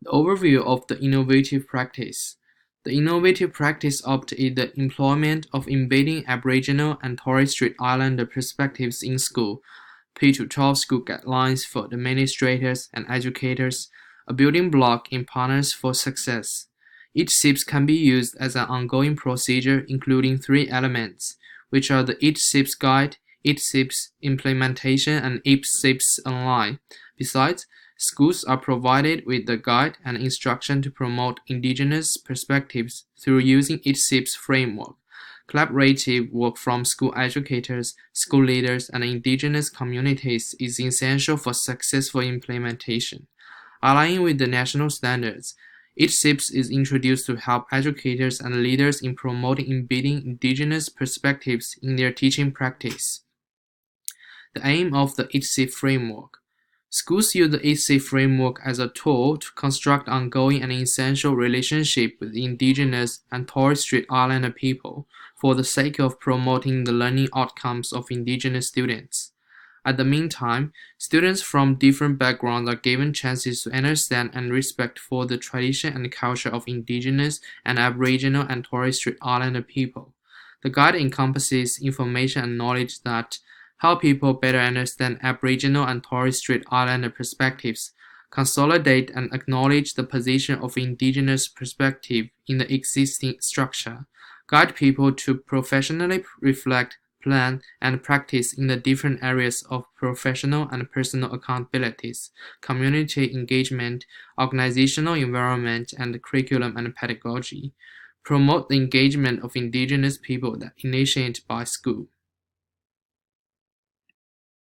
The overview of the innovative practice. The innovative practice is the employment of embedding Aboriginal and Torres Strait Islander perspectives in school, P-12 school guidelines for administrators and educators, a building block in Partners for Success. EATSIPS can be used as an ongoing procedure including three elements, which are the EATSIPS Guide, EATSIPS Implementation, and EATSIPS Online. Besides, schools are provided with the guide and instruction to promote Indigenous perspectives through using EATSIPS framework. Collaborative work from school educators, school leaders, and Indigenous communities is essential for successful implementation. Aligning with the national standards, EATSIPS is introduced to help educators and leaders in promoting embedding Indigenous perspectives in their teaching practice. The aim of the EATSIPS framework. Schools use the EATSIPS framework as a tool to construct ongoing and essential relationships with Indigenous and Torres Strait Islander people for the sake of promoting the learning outcomes of Indigenous students. At the meantime, students from different backgrounds are given chances to understand and respect for the tradition and culture of Indigenous and Aboriginal and Torres Strait Islander people. The guide encompasses information and knowledge that help people better understand Aboriginal and Torres Strait Islander perspectives, consolidate and acknowledge the position of Indigenous perspective in the existing structure, guide people to professionally reflect, plan, and practice in the different areas of professional and personal accountabilities, community engagement, organizational environment, and curriculum and pedagogy, promote the engagement of Indigenous people that initiated by school.